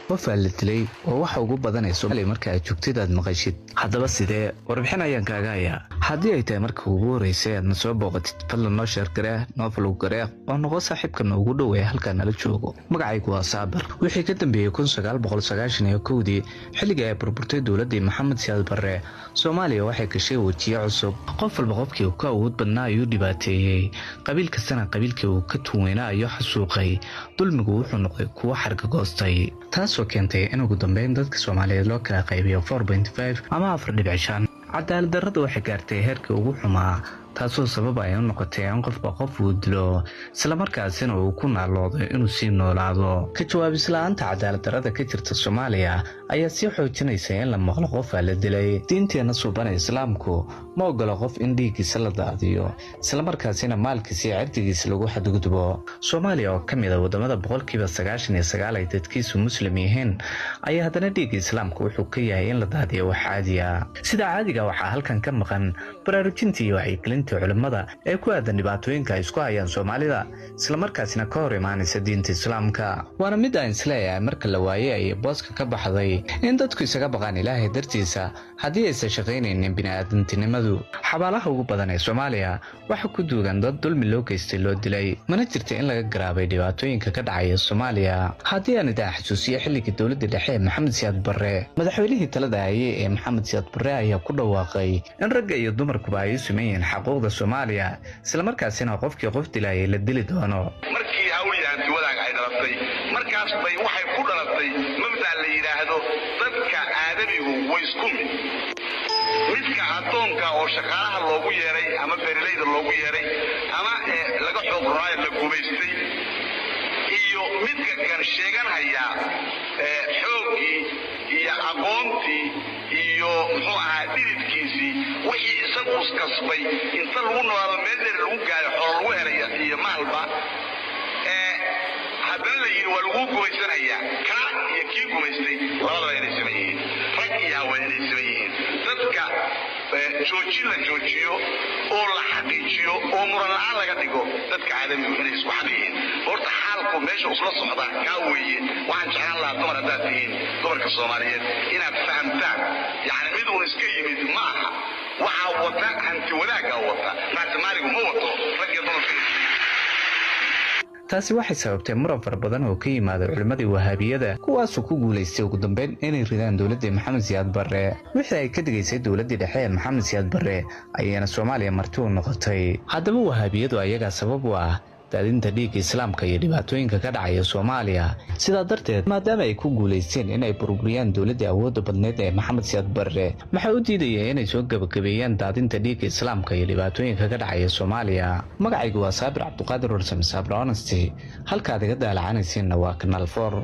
وفعلتلي وwaxa ugu badan ee Soomaaliya marka ay joogtid maqashid hadaba sidee warbixin ayaan kaaga hayaa hadii ay tahay marka ugu horeysay aad soo booqatid fadlan noo share garee noo follow garee oo noqo saaxiibka ugu dhow ee halka nala joogo magacaygu waa Saabir wixii ka dambeeyay 1991 xilliga ay burburtay dawladda Maxamed Siyaad Barre Soomaaliya waxay gashay wajiyo cusub qof walba qofkii uu ka awood badnaa ayuu dhibaateeyay qabiil kastana qabiilkii uu ka tuweenaayo xasuuqay dulmigu wuxuu noqday kuwa xarga goostay taasoo keentay in ugu dambeyn dadka Soomaaliyeed loo kala qaybiyo 4.5 ama 4.5 cadaalad darrada waxay gaartay heerkii ugu xumaa taasoo sabab ay u noqotay in qofba qof uu dilo isla markaasina uu ku naaloodo inuu sii noolaado ka jawaab islaanta cadaalad darrada ka jirta Soomaaliya ayaa si xoojinaysa in la maqlo qof la dilay diinteena suuban islaamku ma ogolo qof in dhiiggiisa la daadiyo isla markaasina maalkiisa iyo cirdigiisa lagu xadgudbo Soomaaliya oo kamid ah wadamada 99% ay dadkiisu muslim yihiin ayaa hadana dhiigga islaamku wuxuu ka yahay in la daadiyo wax caadi ah sida caadiga waxa halkan ka maqan baraarujintii wacyigelinta culimada ee ku aadan dhibaatooyinka ay isku hayaan Soomaalida isla markaasina ka hor imaanaysa diinta islaamka waana mid aan isleeyahay marka la waayay ay booska ka baxday in dadku isaga baqaan Ilaahay dartiisa hadii aysan shaqaynaynin bini'aadantinimadu xabaalaha ugu badan ee Soomaaliya waxa ku duugan dad dulmi loo geystay loo dilay mana jirto in laga garaabay dhibaatooyinka ka dhacaya Soomaaliya hadii aan idin xasuusiyo xilligii dawladda dhexe ee Maxamed Siyaad Barre madaxweynihii talada hayay ee Maxamed Siyaad Barre ayaa ku dhawaaqay in rag iyo dumarkuba ay sameeyeen xuquuqda Soomaaliya isla markaasina qofkii qof dilay la dili doono markii hawliyaanti wadaag ay dhalatay markaas bay waxay ku dhalatay mabda la yiraahdo dadka aadamigu way isku midka adoonka oo shaqaalaha loogu yeeray ama beeraleyda loogu yeeray ama laga xoogray la guuleystay iyo midka kan sheeganaya xoogii iyo aqoontii iyo muxuu ahaa dhididkiisii wixii isagu kasbay inta lagu noolaado meel dheer lagu gaaro xoolo lagu helay iyo maalba haddana la yiri waa lagu guulaysanaya ka iyo kii guulaystay labadaba inay sameeyeen rag iyo haween inay sameeyeen dadka joojiyo oo la xaqiijiyo oo muran la'aan laga dhigo dadka aadamigu inay isku xaqiijiyeen horta xaalku meesha usla socda ka weeye waxaan jeclaan lahaa dumar haddaad tihiin dumarka Soomaaliyeed inaad fahamtaan yani mid uu iska yimid maaha waxa wata anti wadaaga wata raasmaaligu ma wato rag iyo dumarka taasi waxay sababtay muran far badan oo ka yimaada culimadii wahabiyada kuwaas oo ku guuleystay ugu dambeyn inay ridaan dawladda Maxamed Siyaad Barre wixii ay ka dhigaysay dawladda dhexe ee Maxamed Siyaad Barre ayana Soomaaliya marti u noqotay haddaba wahabiyadu ayaga sabab u ah daadinta dhiigga islaamka iyo dhibaatooyinka ka dhacaya Soomaaliya sida darteed maadaama ay ku guuleysteen in ay burburiyaan dawladda awoodda badneed ee Maxamed Siyaad Barre maxay u diidayeen inay soo gabagabeeyaan daadinta dhiigga islaamka iyo dhibaatooyinka ka dhacaya Soomaaliya magacaygu waa Saabir Cabduqaadir Warsame Saabir Honesty halka adiga daalacanaysiin waa Kanal 4